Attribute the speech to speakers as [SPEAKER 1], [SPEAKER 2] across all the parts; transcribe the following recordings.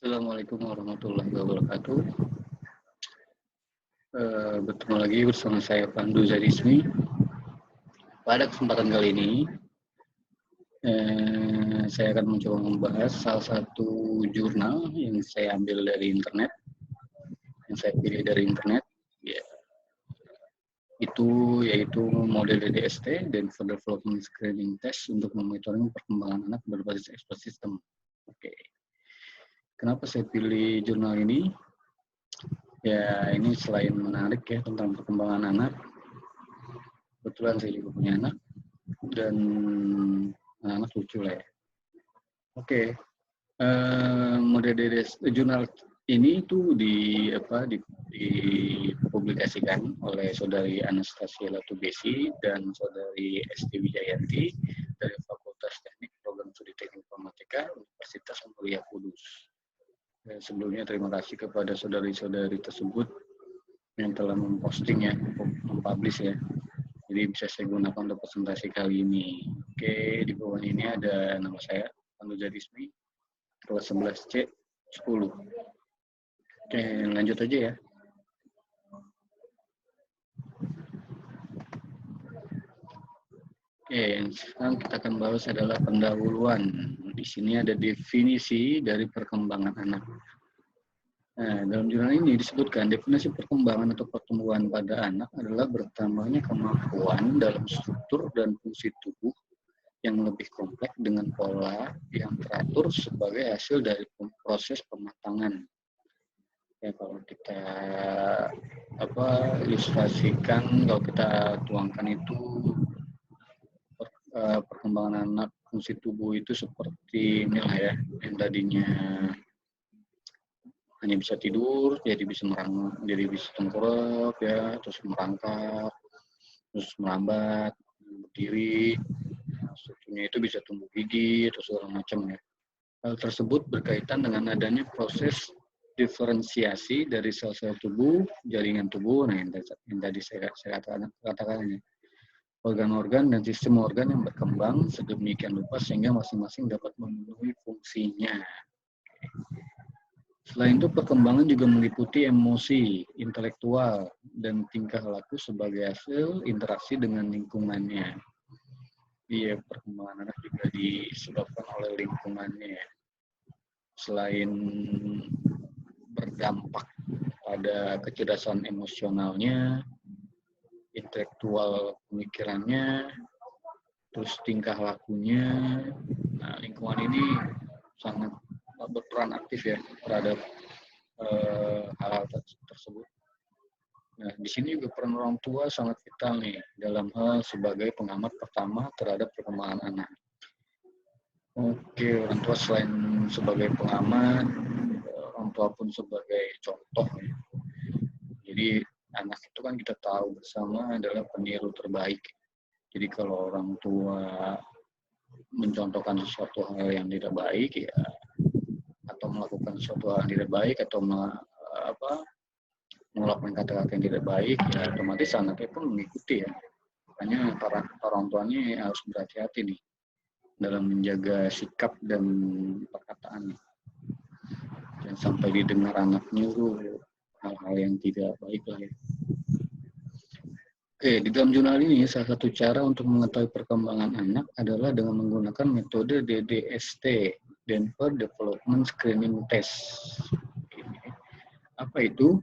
[SPEAKER 1] Assalamualaikum warahmatullahi wabarakatuh. Bertemu lagi bersama saya Pandu Zarismi. Pada kesempatan kali ini, saya akan mencoba membahas salah satu jurnal yang saya ambil dari internet, yang saya pilih dari internet, yaitu model DDST dan Development Screening Test untuk memonitoring perkembangan anak berbasis expert system. Oke. Kenapa saya pilih jurnal ini? Ya, ini selain menarik ya tentang perkembangan anak, kebetulan saya juga punya anak dan anak lucu lah ya. Oke, model jurnal ini itu dipublikasikan oleh saudari Anastasia Latubesi dan saudari Esti Wijayanti dari Fakultas Teknik Program Studi Teknik Informatika Universitas Mulia Kudus. Sebelumnya terima kasih kepada saudari-saudari tersebut yang telah memposting ya, mempublish ya. Jadi bisa saya gunakan untuk presentasi kali ini. Oke, di bawah ini ada nama saya, Pandu Zarismi, kelas 11C 10. Oke, lanjut aja ya. Oke, yang sekarang kita akan bahas adalah pendahuluan. Di sini ada definisi dari perkembangan anak. Nah, dalam jurnal ini disebutkan definisi perkembangan atau pertumbuhan pada anak adalah bertambahnya kemampuan dalam struktur dan fungsi tubuh yang lebih kompleks dengan pola yang teratur sebagai hasil dari proses pematangan. Ya, kalau kita ilustrasikan, kalau kita tuangkan itu perkembangan anak fungsi tubuh itu seperti inilah ya, yang tadinya hanya bisa tidur, jadi bisa tengkurap ya, terus merangkak, terus melambat, berdiri, strukturnya itu bisa tumbuh gigi, terus segala macam ya. Hal tersebut berkaitan dengan adanya proses diferensiasi dari sel-sel tubuh, jaringan tubuh, nah yang tadi saya katakan ya. Organ-organ dan sistem organ yang berkembang sedemikian rupa sehingga masing-masing dapat memenuhi fungsinya. Selain itu, perkembangan juga meliputi emosi, intelektual, dan tingkah laku sebagai hasil interaksi dengan lingkungannya. Iya, perkembangan anak juga disebabkan oleh lingkungannya. Selain berdampak pada kecerdasan emosionalnya, intelektual pemikirannya, terus tingkah lakunya. Nah, lingkungan ini sangat berperan aktif ya terhadap hal-hal tersebut. Nah, di sini juga peran orang tua sangat vital nih dalam hal sebagai pengamat pertama terhadap perkembangan anak. Oke, orang tua selain sebagai pengamat, orang tua pun sebagai contoh ya. Jadi anak itu kan kita tahu bersama adalah peniru terbaik. Jadi kalau orang tua mencontohkan sesuatu hal yang tidak baik ya, atau melakukan sesuatu hal yang tidak baik atau melakukan kata-kata yang tidak baik ya, otomatis anaknya pun mengikuti ya. Makanya para orang tuanya harus berhati-hati nih dalam menjaga sikap dan perkataan. Jangan sampai didengar anak nyuruh hal-hal yang tidak baik lah ya. Oke, di dalam jurnal ini salah satu cara untuk mengetahui perkembangan anak adalah dengan menggunakan metode DDST, Denver Development Screening Test. Apa itu?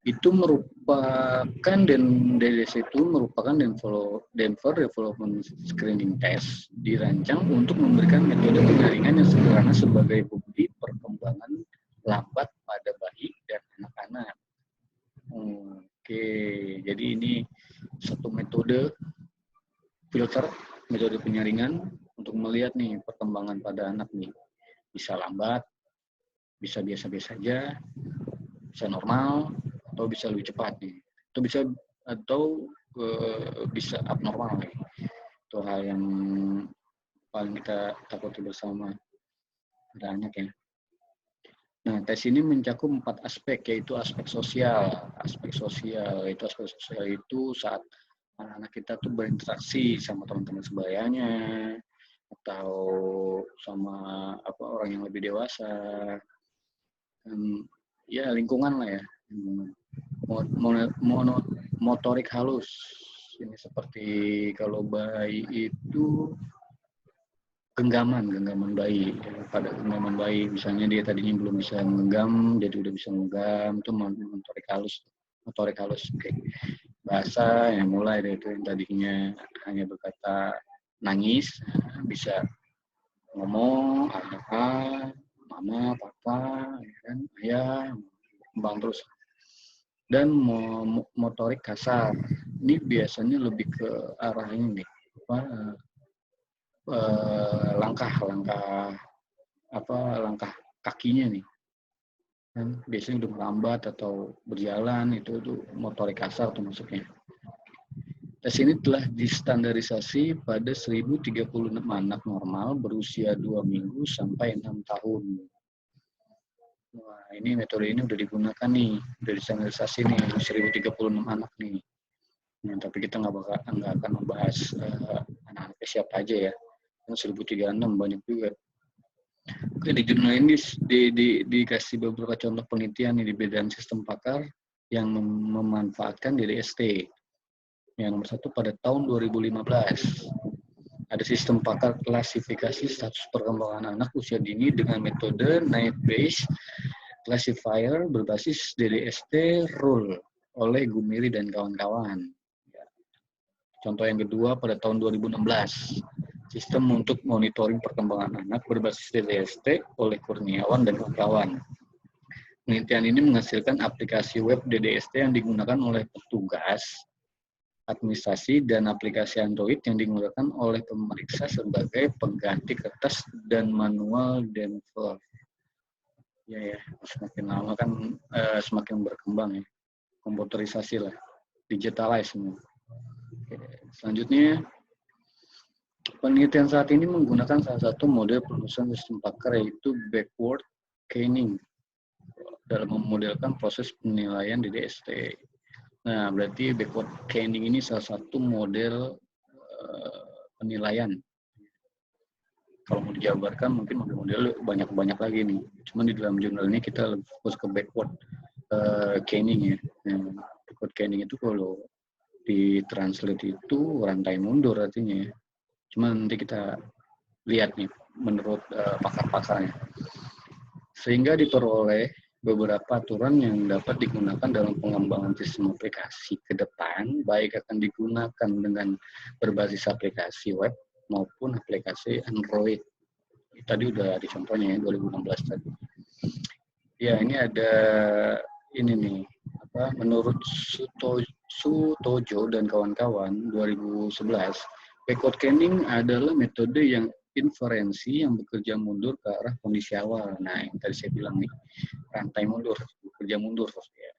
[SPEAKER 1] Itu merupakan DDST itu merupakan Denver Development Screening Test dirancang untuk memberikan metode penyaringan yang sederhana sebagai bukti perkembangan lambat pada bayi dan anak-anak. Oke, jadi ini satu metode filter, metode penyaringan untuk melihat nih perkembangan pada anak nih. Bisa lambat, bisa biasa-biasa saja, bisa normal, atau bisa lebih cepat nih. Bisa abnormal nih. Itu hal yang paling kita takuti bersama pada anak ya. Nah, tes ini mencakup 4 aspek, yaitu aspek sosial. Aspek sosial itu saat anak-anak kita tuh berinteraksi sama teman-teman sebayanya, atau sama orang yang lebih dewasa, ya lingkungan lah ya. Motorik halus ini seperti kalau bayi itu genggaman bayi. Pada genggaman bayi, misalnya dia tadinya belum bisa menggenggam, jadi udah bisa menggenggam, itu motorik halus. Oke. Bahasa yang mulai dari itu yang tadinya hanya berkata nangis, bisa ngomong, apa, mama, papa, ya kan, ayah, kembang terus. Dan motorik kasar, ini biasanya lebih ke arah ini nih, langkah kakinya nih, kan biasanya udah melambat atau berjalan, itu motorik kasar tuh masuknya. Tes ini telah distandarisasi pada 1036 anak normal berusia 2 minggu sampai 6 tahun. Wah, ini metode ini udah digunakan nih, udah distandarisasi nih, 1036 anak nih. Nah, tapi kita nggak akan membahas anak-anaknya siapa aja ya. 1036 banyak juga. Oke, di jurnal ini dikasih beberapa contoh penelitian di bidang sistem pakar yang memanfaatkan DDST. Yang nomor 1 pada tahun 2015 ada sistem pakar klasifikasi status perkembangan anak usia dini dengan metode Need-Based Classifier berbasis DDST Rule oleh Gumiri dan kawan-kawan. Contoh yang kedua pada tahun 2016 sistem untuk monitoring perkembangan anak berbasis DDST oleh Kurniawan dan kawan-kawan. Penelitian ini menghasilkan aplikasi web DDST yang digunakan oleh petugas administrasi dan aplikasi Android yang digunakan oleh pemeriksa sebagai pengganti kertas dan manual Denver. Ya, semakin lama kan semakin berkembang ya, komputerisasi lah, digitalize semua. Oke, selanjutnya, penelitian saat ini menggunakan salah satu model penelusuran sistem pakar yaitu backward chaining dalam memodelkan proses penilaian DDST. Nah, berarti backward chaining ini salah satu model penilaian. Kalau mau dijabarkan mungkin model banyak lagi nih. Cuman di dalam jurnal ini kita lebih fokus ke backward chaining ya. Nah, backward chaining itu kalau ditranslate itu rantai mundur artinya. Cuman nanti kita lihat nih menurut pakar-pakarnya. Sehingga diperoleh beberapa aturan yang dapat digunakan dalam pengembangan sistem aplikasi ke depan, baik akan digunakan dengan berbasis aplikasi web maupun aplikasi Android. Tadi udah ada contohnya ya, 2016 tadi. Ya, ini ada ini nih, menurut Sutojo dan kawan-kawan 2011, backward chaining adalah metode yang inferensi yang bekerja mundur ke arah kondisi awal. Nah, yang tadi saya bilang nih, rantai mundur, bekerja mundur. Ya.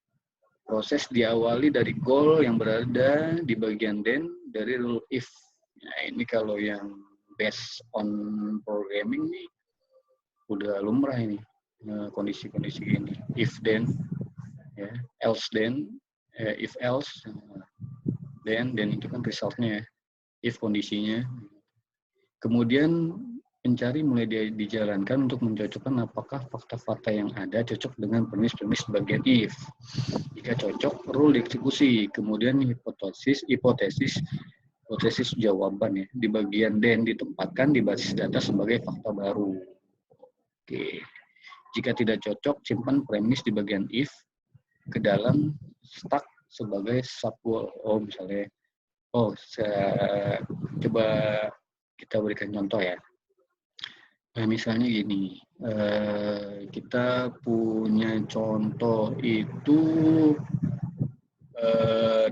[SPEAKER 1] Proses diawali dari goal yang berada di bagian then dari rule if. Nah, ini kalau yang based on programming nih, udah lumrah ini kondisi-kondisi gini. If then, ya, else then, if else, then itu kan resultnya ya. If kondisinya. Kemudian pencari mulai dijalankan untuk mencocokkan apakah fakta-fakta yang ada cocok dengan premis-premis bagian if. Jika cocok, rule dieksekusi. Kemudian hipotesis jawaban ya di bagian then ditempatkan di basis data sebagai fakta baru. Oke. Jika tidak cocok, simpan premis di bagian if ke dalam stack sebagai subgoal. Oh, misalnya, saya coba kita berikan contoh ya. Nah, misalnya gini, kita punya contoh itu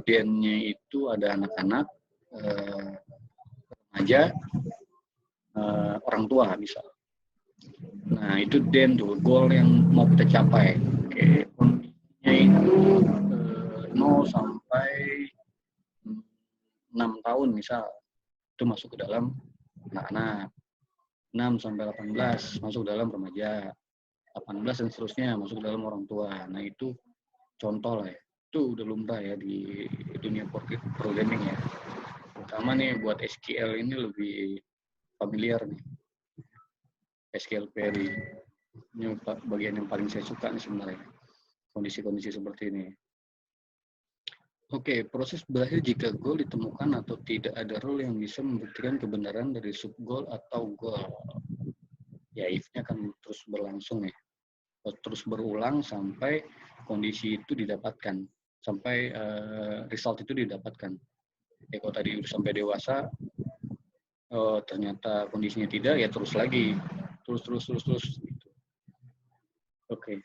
[SPEAKER 1] den-nya itu ada anak-anak, remaja, orang tua misal. Nah, itu den tuh, goal yang mau kita capai. Oke, kondisinya itu 0 sampai 6 tahun misal. Itu masuk ke dalam anak-anak. 6 sampai 18 masuk dalam remaja. 18 dan seterusnya masuk dalam orang tua. Nah, itu contoh lah ya. Itu udah lumrah ya di dunia programming ya. Terutama nih buat SQL ini lebih familiar nih. SQL query. Ini bagian yang paling saya suka nih sebenarnya. Kondisi-kondisi seperti ini. Oke, proses berakhir jika goal ditemukan atau tidak ada rule yang bisa membuktikan kebenaran dari sub goal atau goal. Ya, if-nya akan terus berlangsung ya. Terus berulang sampai kondisi itu didapatkan, sampai result itu didapatkan. Ya, kalau tadi sampai dewasa, ternyata kondisinya tidak, ya terus lagi, terus. Gitu. Oke.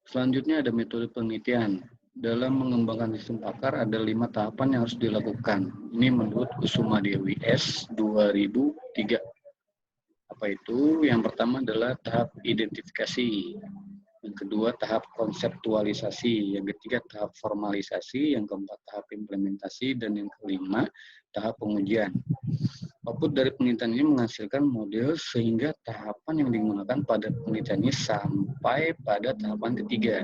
[SPEAKER 1] Selanjutnya ada metode penelitian. Dalam mengembangkan sistem pakar ada 5 tahapan yang harus dilakukan. Ini menurut Kusuma Dewi S 2003. Apa itu? Yang pertama adalah tahap identifikasi. Yang kedua tahap konseptualisasi. Yang ketiga tahap formalisasi. Yang keempat tahap implementasi. Dan yang kelima tahap pengujian. Output dari penelitian ini menghasilkan model sehingga tahapan yang digunakan pada penelitian ini sampai pada tahapan ketiga.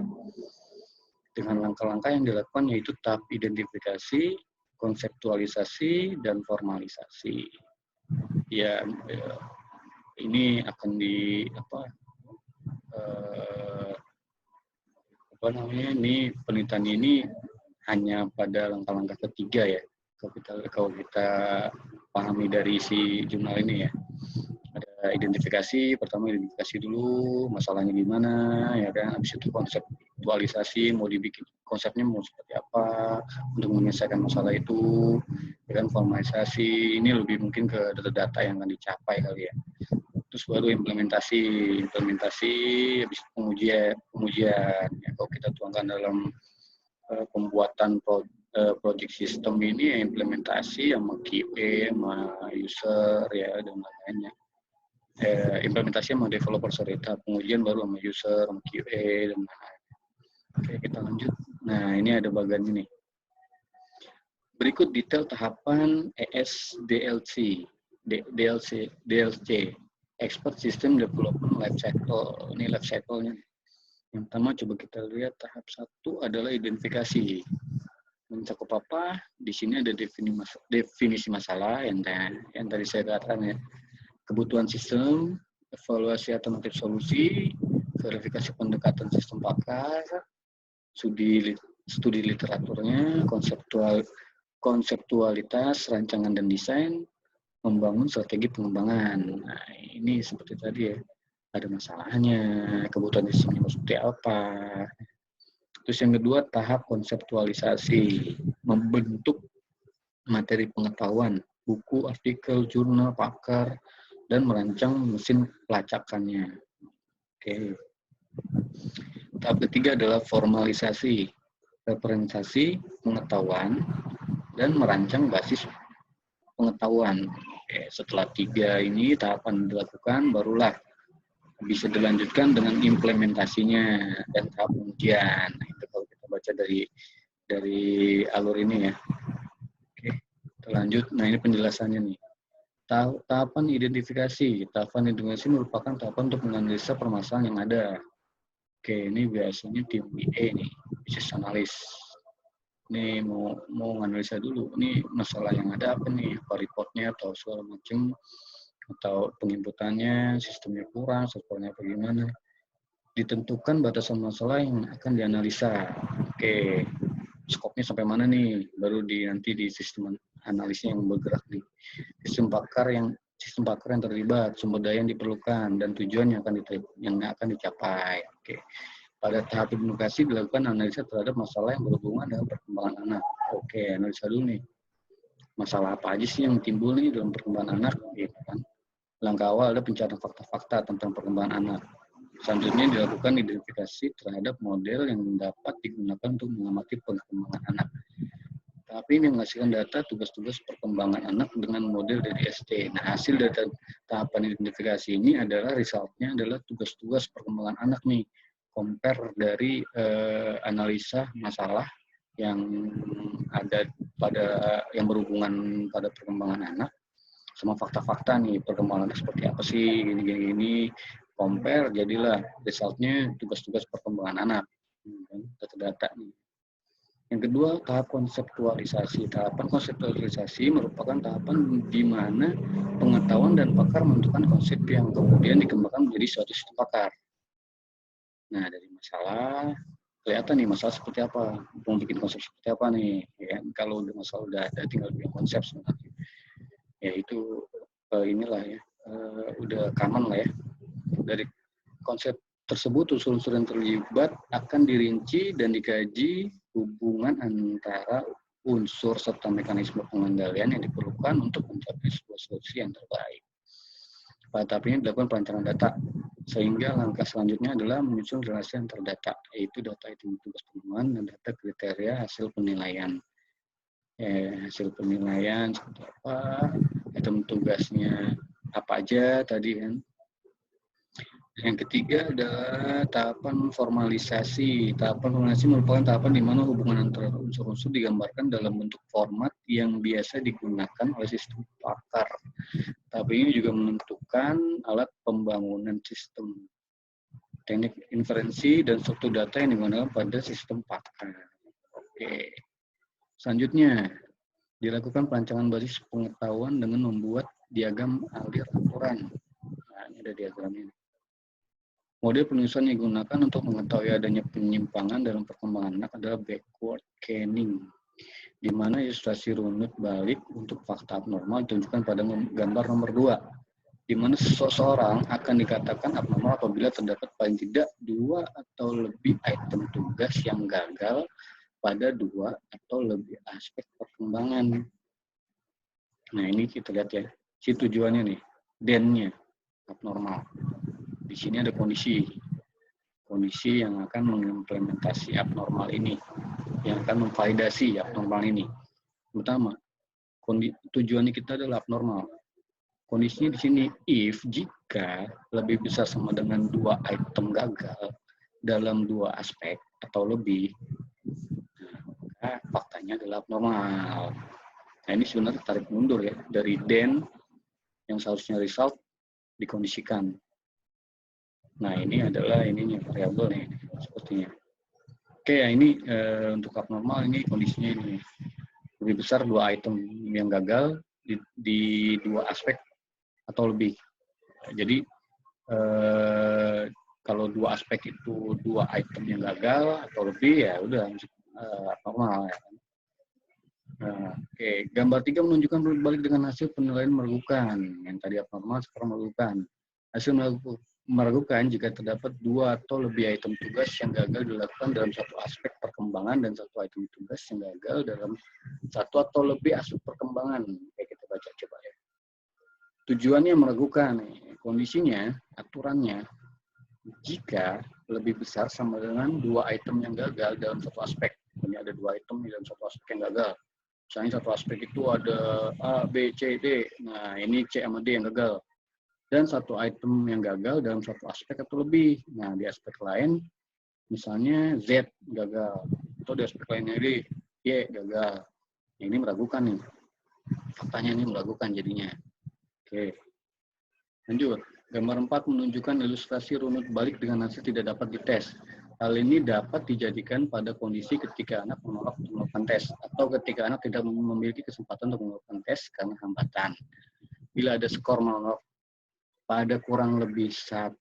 [SPEAKER 1] Dengan langkah-langkah yang dilakukan yaitu tahap identifikasi, konseptualisasi, dan formalisasi. Ya, ini akan ini penelitian ini hanya pada langkah-langkah ketiga ya. Kalau kita pahami dari isi jurnal ini ya. Ada identifikasi, pertama identifikasi dulu masalahnya gimana ya kan, habis itu konseptualisasi, mau dibikin konsepnya mau seperti apa untuk menyelesaikan masalah itu, ya kan. Formalisasi ini lebih mungkin ke data-data yang akan dicapai kali ya. Terus baru implementasi habis itu pengujian ya, kalau kita tuangkan dalam pembuatan project system ini ya, implementasi sama QA sama user ya dan lain-lainnya. Implementasi sama developer, tahap pengujian baru sama user, sama QA, dan lain-lain. Oke, kita lanjut. Nah, ini ada bagian ini. Berikut detail tahapan ESDLC, DLC, Expert System Development Life Cycle. Ini life cycle-nya. Yang pertama, coba kita lihat tahap 1 adalah identifikasi. Mencakup apa? Di sini ada definisi masalah yang tadi saya katakan ya. Kebutuhan sistem, evaluasi alternatif solusi, verifikasi pendekatan sistem pakar, studi literaturnya, konseptualitas, rancangan dan desain, membangun strategi pengembangan. Nah, ini seperti tadi ya, ada masalahnya, kebutuhan sistemnya seperti apa. Terus yang kedua, tahap konseptualisasi, membentuk materi pengetahuan, buku, artikel, jurnal, pakar, dan merancang mesin pelacakannya. Oke. Tahap ketiga adalah formalisasi, referensiasi pengetahuan, dan merancang basis pengetahuan. Oke. Setelah 3 ini tahapan dilakukan, barulah bisa dilanjutkan dengan implementasinya dan tahap pengujian. Nah, itu kalau kita baca dari alur ini ya. Oke, kita lanjut. Nah, ini penjelasannya nih. Tahapan identifikasi. Tahapan identifikasi merupakan tahapan untuk menganalisa permasalahan yang ada. Oke, ini biasanya tim BA nih, business analyst. Ini mau analisa dulu. Ini masalah yang ada apa nih? Apa reportnya atau segala macam, atau penginputannya, sistemnya kurang, softwarenya apa gimana. Ditentukan batasan masalah yang akan dianalisa. Oke, skopnya sampai mana nih? Baru nanti di sistem analisnya yang bergerak di sistem pakar yang terlibat, sumber daya yang diperlukan, dan tujuan yang akan dicapai. Oke. Pada tahap identifikasi dilakukan analisa terhadap masalah yang berhubungan dengan perkembangan anak. Oke, analisa dulu nih. Masalah apa aja sih yang timbul nih dalam perkembangan anak, gitu kan. Langkah awal ada pencarian fakta-fakta tentang perkembangan anak. Selanjutnya dilakukan identifikasi terhadap model yang dapat digunakan untuk mengamati perkembangan anak. Tapi ini menghasilkan data tugas-tugas perkembangan anak dengan model dari ST. Nah, hasil data tahapan identifikasi ini adalah resultnya adalah tugas-tugas perkembangan anak nih. Compare dari analisa masalah yang ada yang berhubungan pada perkembangan anak sama fakta-fakta nih, perkembangan anak seperti apa sih, gini. Compare, jadilah resultnya tugas-tugas perkembangan anak. Data-data nih. Yang kedua, tahap konseptualisasi. Tahapan konseptualisasi merupakan tahapan di mana pengetahuan dan pakar menentukan konsep yang kemudian dikembangkan menjadi suatu sistem pakar. Nah, dari masalah kelihatan nih masalah seperti apa, mau bikin konsep seperti apa nih. Ya, kalau udah masalah udah ada, tinggal bikin konsep sebenarnya. Ya itu inilah ya, udah common lah ya. Dari konsep tersebut, unsur-unsur yang terlibat akan dirinci dan dikaji hubungan antara unsur serta mekanisme pengendalian yang diperlukan untuk mencapai sebuah solusi yang terbaik. Pada tahap ini dilakukan perencanaan data, sehingga langkah selanjutnya adalah menyusun relasi antar data, yaitu data hitung tugas pengembangan dan data kriteria hasil penilaian. Hasil penilaian seperti apa, hitung tugasnya apa aja tadi kan. Yang ketiga adalah tahapan formalisasi. Tahapan formalisasi merupakan tahapan di mana hubungan antara unsur-unsur digambarkan dalam bentuk format yang biasa digunakan oleh sistem pakar. Tahap ini juga menentukan alat pembangunan sistem, teknik inferensi, dan struktur data yang digunakan pada sistem pakar. Oke. Selanjutnya, dilakukan perancangan basis pengetahuan dengan membuat diagram alir aturan. Nah, ini ada diagramnya. Model penulisan yang digunakan untuk mengetahui adanya penyimpangan dalam perkembangan anak adalah backward scanning, di mana ilustrasi runut balik untuk fakta abnormal ditunjukkan pada gambar nomor 2, di mana seseorang akan dikatakan abnormal apabila terdapat paling tidak 2 atau lebih item tugas yang gagal pada 2 atau lebih aspek perkembangan. Nah, ini kita lihat ya, si tujuannya nih, DEN-nya, abnormal. Di sini ada kondisi yang akan mengimplementasi abnormal ini, yang akan memvalidasi abnormal ini. Pertama, tujuannya kita adalah abnormal. Kondisinya di sini, if jika lebih besar sama dengan 2 item gagal dalam 2 aspek atau lebih, maka faktanya adalah abnormal. Nah, ini sebenarnya tarik mundur ya, dari DEN yang seharusnya result dikondisikan. Nah, ini adalah ininya variabel nih, sepertinya. Oke, ya ini untuk abnormal ini kondisinya ini. Lebih besar 2 item yang gagal di 2 aspek atau lebih. Jadi, kalau 2 aspek itu 2 item yang gagal atau lebih, ya udah abnormal. Ya. Oke, gambar 3 menunjukkan berbalik dengan hasil penilaian meragukan. Yang tadi abnormal, sekarang meragukan. Hasil meragukan jika terdapat 2 atau lebih item tugas yang gagal dilakukan dalam satu aspek perkembangan dan 1 item tugas yang gagal dalam 1 atau lebih aspek perkembangan. Kayak kita baca coba ya. Tujuannya meragukan, kondisinya, aturannya, jika lebih besar sama dengan 2 item yang gagal dalam 1 aspek. Ini ada 2 item dalam 1 aspek yang gagal. Misalnya 1 aspek itu ada A, B, C, D. Nah, ini C sama D yang gagal. Dan 1 item yang gagal dalam 1 aspek atau lebih. Nah, di aspek lain, misalnya Z gagal. Atau di aspek lainnya D, Y gagal. Nah, ini meragukan nih. Faktanya ini meragukan jadinya. Oke. Lanjut. Gambar 4 menunjukkan ilustrasi runut balik dengan hasil tidak dapat dites. Hal ini dapat dijadikan pada kondisi ketika anak menolak untuk melakukan tes, atau ketika anak tidak memiliki kesempatan untuk melakukan tes karena hambatan. Bila ada skor menolak pada kurang lebih 1,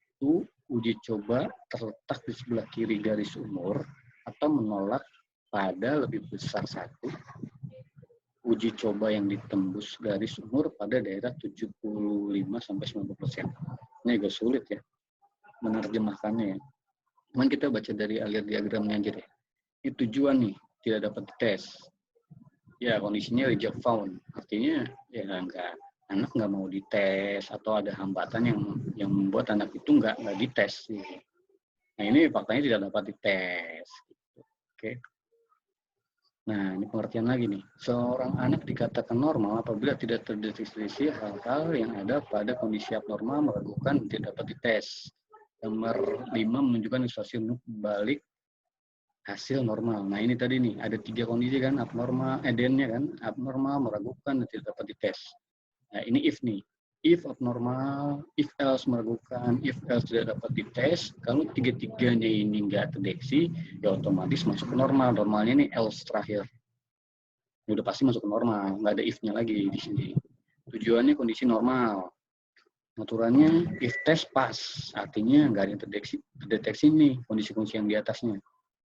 [SPEAKER 1] uji coba terletak di sebelah kiri garis umur, atau menolak pada lebih besar 1, uji coba yang ditembus garis umur pada daerah 75-90%. Ini agak sulit ya menerjemahkannya ya. Cuman kita baca dari alir diagramnya aja deh. Ini tujuan nih, tidak dapat dites. Ya, kondisinya reject found. Artinya ya anak nggak mau dites atau ada hambatan yang membuat anak itu nggak dites. Nah, ini faktanya tidak dapat dites. Oke. Nah, ini pengertian lagi nih. Seorang anak dikatakan normal apabila tidak terdeteksi hal-hal yang ada pada kondisi abnormal meragukan tidak dapat dites. Nomor 5 menunjukkan ilustrasi balik hasil normal. Nah, ini tadi nih, ada 3 kondisi kan, abnormal, edennya kan, abnormal, meragukan, dan tidak dapat dites. Nah, ini if nih. if abnormal, if else meragukan, if else tidak dapat dites. Kalau tiga-tiganya ini nggak terdeteksi, ya otomatis masuk ke normal. Normalnya ini else terakhir. Ya udah pasti masuk ke normal, nggak ada if-nya lagi di sini. Tujuannya kondisi normal. Aturannya if test pas, artinya nggak ada yang terdeteksi nih kondisi-kondisi yang di atasnya.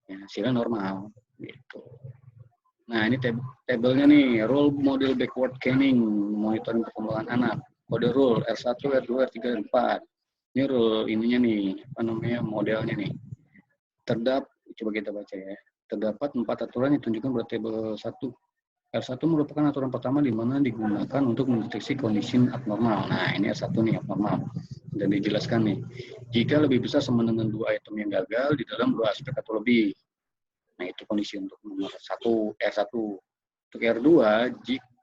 [SPEAKER 1] Ya, hasilnya normal. Gitu. Nah, ini tabelnya nih, role model backward scanning, monitoring perkembangan anak. Kode rule R1, R2, R3, R4. Ini rule ininya nih, apa namanya, modelnya nih. Coba kita baca ya. Terdapat 4 aturan yang ditunjukkan pada tabel 1. R1 merupakan aturan pertama di mana digunakan untuk mendeteksi kondisi abnormal. Nah, ini R1 nih, abnormal. Dan dijelaskan nih, jika lebih besar sama dengan 2 item yang gagal di dalam 2 aspek atau lebih. Nah, itu kondisi untuk nomor 1, R1. Untuk R2,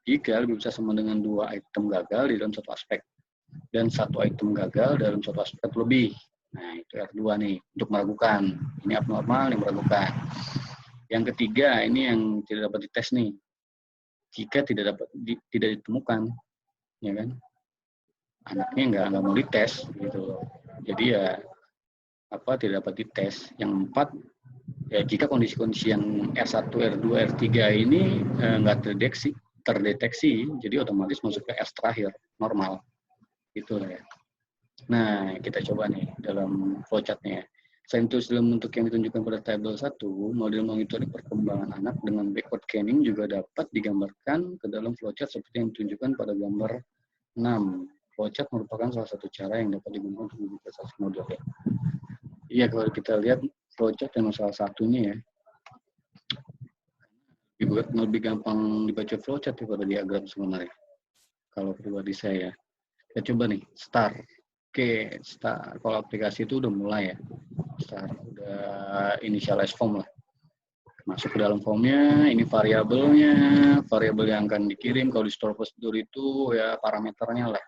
[SPEAKER 1] jika lebih besar sama dengan 2 item gagal di dalam satu aspek dan 1 item gagal dalam satu aspek atau lebih. Nah, itu R2 nih, untuk meragukan. Ini abnormal yang meragukan. Yang ketiga, ini yang tidak dapat dites nih. Jika tidak ditemukan, ya kan? Anaknya nggak mau dites gitu. Jadi ya tidak dapat dites. Yang 4, ya jika kondisi-kondisi yang R1, R2, R3 ini nggak terdeteksi, jadi otomatis masuk ke S terakhir, normal. Gitu ya. Nah, kita coba nih dalam flowchart-nya. Selain itu, dalam bentuk yang ditunjukkan pada tabel 1, model monitoring perkembangan anak dengan backward scanning juga dapat digambarkan ke dalam flowchart seperti yang ditunjukkan pada gambar 6. Flowchart merupakan salah satu cara yang dapat digunakan untuk memvisualisasi modelnya. Iya, kalau kita lihat flowchart yang salah satunya ya, lebih gampang dibaca flowchart daripada diagram sebenarnya. Kalau pribadi saya. Kita coba nih, start. Oke, start. Kalau aplikasi itu udah mulai ya. Start, udah initialize form lah. Masuk ke dalam formnya, ini variabelnya, variabel yang akan dikirim. Kalau di store prosedur itu ya parameternya lah.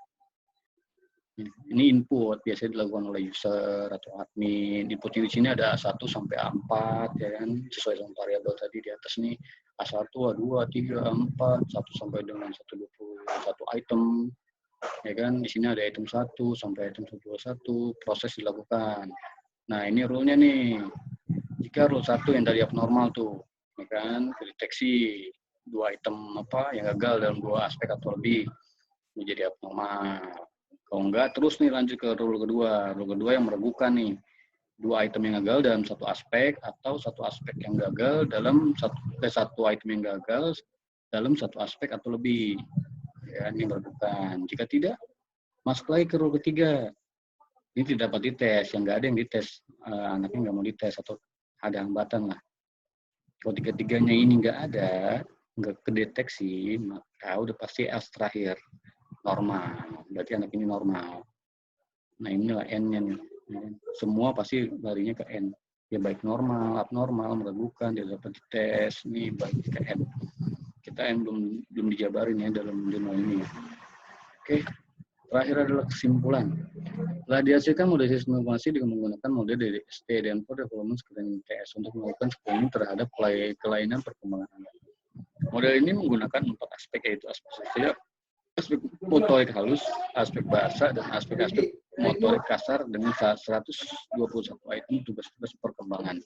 [SPEAKER 1] Ini input, biasanya dilakukan oleh user atau admin. Inputnya di sini ada 1 sampai A4, ya kan, sesuai dengan variabel tadi di atas nih. A1, A2, A3, A4, 1 sampai dengan 121 item. Ya kan, di sini ada item 1 sampai item 121, proses dilakukan. Nah, ini rule-nya nih. Jika rule 1 yang tadi abnormal tuh, ya kan, deteksi 2 item yang gagal dalam 2 aspek atau lebih, menjadi abnormal. Kalau enggak, terus nih lanjut ke rule kedua. Rule kedua yang meragukan nih. 2 item yang gagal dalam 1 aspek atau 1 aspek yang gagal dalam 1 item yang gagal dalam 1 aspek atau lebih. Ya, ini meragukan. Jika tidak, masuk lagi ke rule ketiga. Ini tidak dapat dites, yang nggak ada yang dites. Anaknya nggak mau dites atau ada hambatan lah. Kalau tiga-tiganya ini nggak ada, nggak kedeteksi, maka udah pasti S terakhir. Normal. Berarti anak ini normal. Nah, inilah N-nya nih. Semua pasti larinya ke N. Ya baik normal, abnormal, meragukan, tidak dapat dites, ini balik ke N. Kita N belum dijabarin ya dalam demo ini. Oke. Terakhir adalah kesimpulan. Telah dihasilkan model sistem informasi dengan menggunakan model dari Stanford Development Screening Test untuk melakukan screening terhadap kelainan perkembangan anak. Model ini menggunakan 4 aspek, yaitu aspek motorik halus, aspek bahasa, dan aspek-aspek motorik kasar dengan 121 item tugas-tugas perkembangan.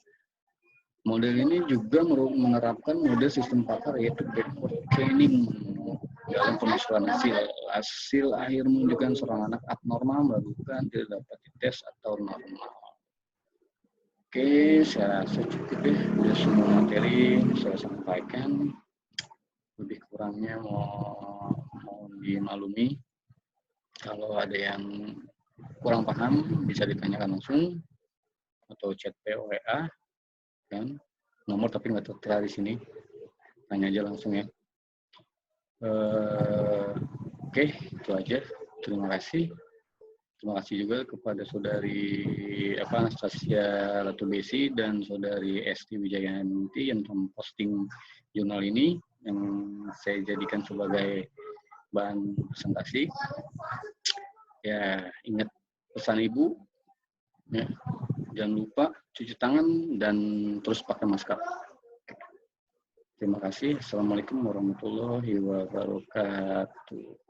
[SPEAKER 1] Model ini juga menerapkan model sistem pakar, yaitu backward scanning dalam penelusuran hasil. Hasil akhir menunjukkan seorang anak abnormal, meragukan, tidak dapat dites atau normal. Oke, saya rasa cukup ya. Sudah semua materi saya sampaikan. Lebih kurangnya mau dimaklumi. Kalau ada yang kurang paham, bisa ditanyakan langsung atau chat POWA. Kan? Nomor tapi nggak tertera di sini. Tanya aja langsung ya. Oke, itu aja. Terima kasih. Terima kasih juga kepada saudari Anastasia Latubesi dan saudari Esti Wijayanti yang memposting jurnal ini yang saya jadikan sebagai bahan presentasi. Ya, ingat pesan Ibu. Ya, jangan lupa cuci tangan dan terus pakai masker. Terima kasih. Assalamualaikum warahmatullahi wabarakatuh.